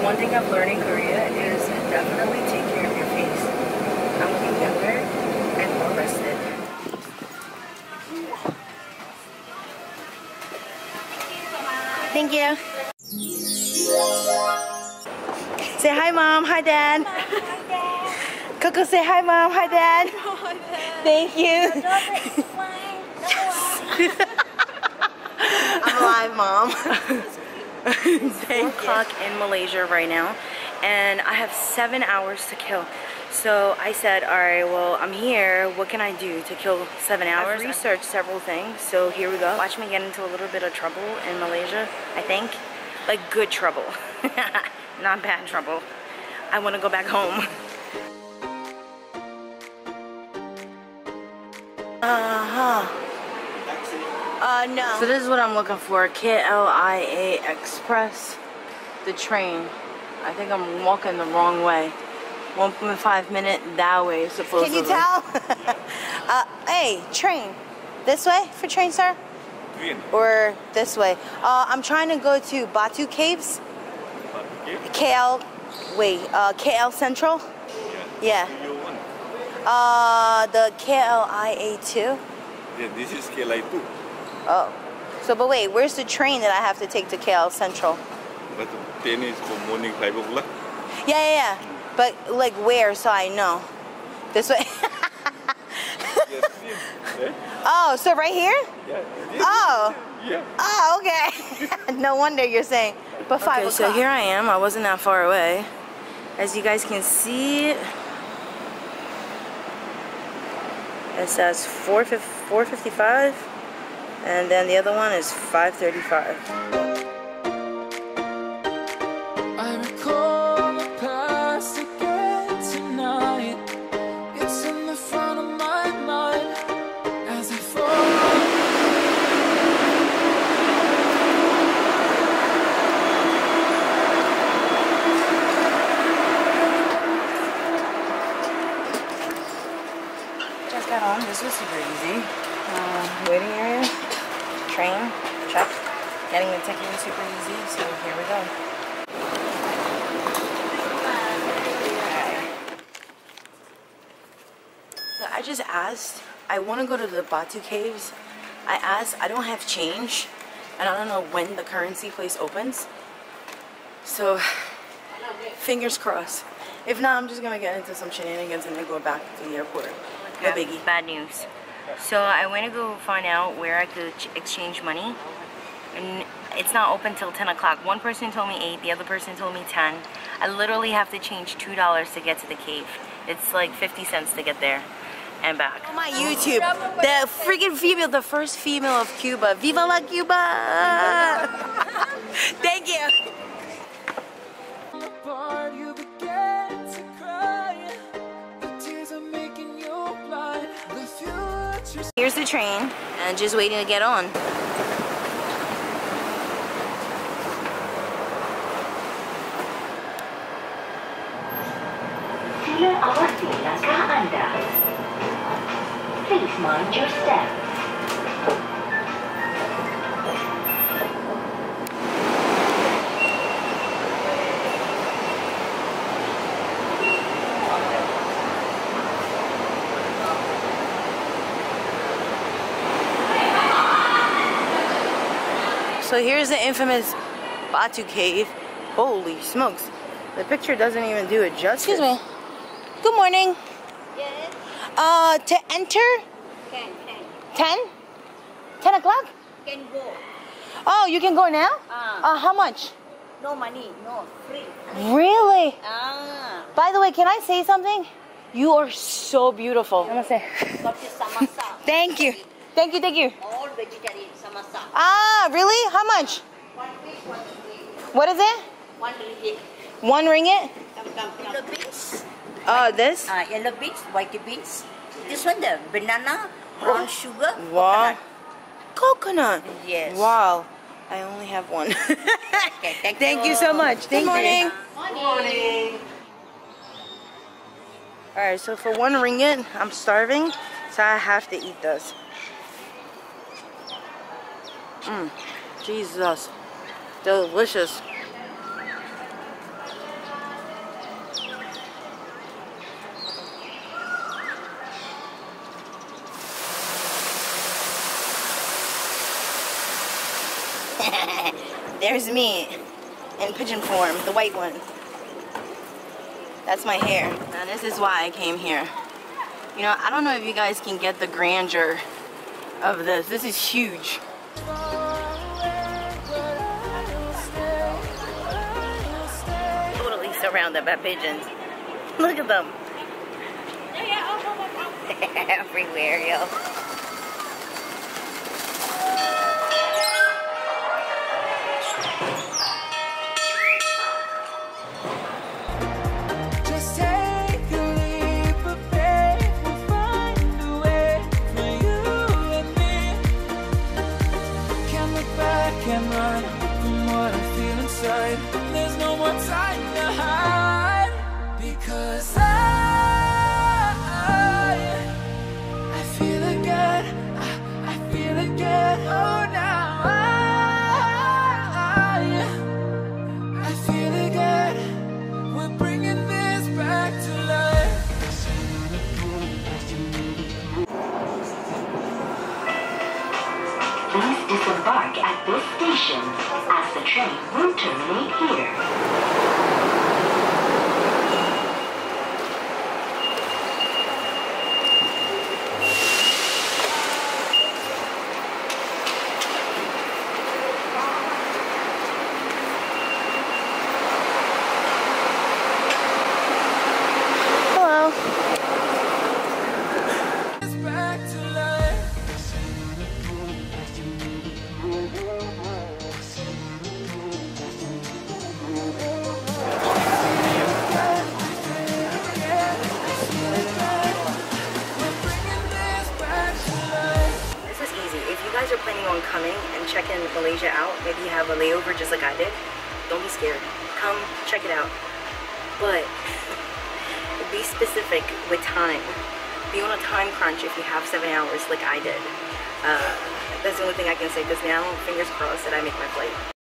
One thing I've learned in Korea is definitely take care of your face. I'm looking younger and more rested. Thank you. Say hi, Mom. Hi, Dad. Hi, Dad. Coco, say hi, Mom. Hi, Dad. Hi, Dad. Thank you. I'm alive, Mom. It's 4 o'clock in Malaysia right now, and I have 7 hours to kill. So I said, alright, well, I'm here. What can I do to kill 7 hours? I've researched several things, so here we go. Watch me get into a little bit of trouble in Malaysia, I think. Like good trouble. Not bad trouble. I want to go back home. No. So this is what I'm looking for. KLIA Express. The train. I think I'm walking the wrong way. 1.5 minute that way, supposedly. Can you tell? Hey, train. This way for train, sir? Green. Or this way? I'm trying to go to Batu Caves. KL Central? Yeah. The KLIA 2? Yeah, this is KLIA 2. Oh. So, but wait, where's the train that I have to take to KL Central? But the train is for morning 5 o'clock. Yeah. But, like, where, so I know? This way? Yes, oh, so right here? Yeah. Oh. Yeah. Oh, okay. No wonder you're saying. But 5 o'clock. So here I am. I wasn't that far away. As you guys can see, it says 4:55, and then the other one is 5:35. I recall the past again tonight. It's in the front of my mind as I fall. Just got on. This was super easy. Waiting area, train, check. Getting the ticket was super easy, so here we go. So I just asked, I want to go to the Batu Caves. I asked, I don't have change, and I don't know when the currency place opens. So, fingers crossed. If not, I'm just going to get into some shenanigans and then go back to the airport. No biggie. Bad news. So I went to go find out where I could exchange money, and it's not open till 10 o'clock. One person told me 8, the other person told me 10. I literally have to change $2 to get to the cave. It's like 50 cents to get there and back. On my YouTube, the freaking female, the first female of Cuba. Viva la Cuba! Thank you. Here's the train, and just waiting to get on. Sila awasi langkah Anda. Please mind your step. So here's the infamous Batu Cave. Holy smokes. The picture doesn't even do it justice. Excuse me. Good morning. Yes. To enter? 10? 10 o'clock? Can go. Oh, you can go now? How much? No money, no, free. Really? By the way, can I say something? You are so beautiful. Namaste. Got your samosa. Thank you. Thank you, thank you. All vegetarian samosa. Ah, really? How much? 1 piece, 1 ringgit. What is it? 1 ringgit. 1 ringgit? Come. Yellow beans. This? Yellow beans, white beans. This one, the banana, brown sugar, wow. Coconut. Yes. Wow. I only have one. Okay, thank you so much. Good morning. Good morning. Alright, so for 1 ringgit, I'm starving, so I have to eat this. Jesus. Delicious. There's me in pigeon form, the white one. That's my hair. And this is why I came here. You know, I don't know if you guys can get the grandeur of this. This is huge. Totally surrounded by pigeons. Look at them. Everywhere, yo. There's no more time to hide, because I feel again, I feel again. Oh, now I feel again. We're bringing this back to life. Please disembark at this station, as the train will terminate here. It's back to life. This is easy. If you guys are planning on coming and checking Malaysia out, maybe you have a layover just like I did, don't be scared. Come check it out. But be specific with time. Be on a time crunch if you have 7 hours like I did. That's the only thing I can say, because now, fingers crossed that I make my flight.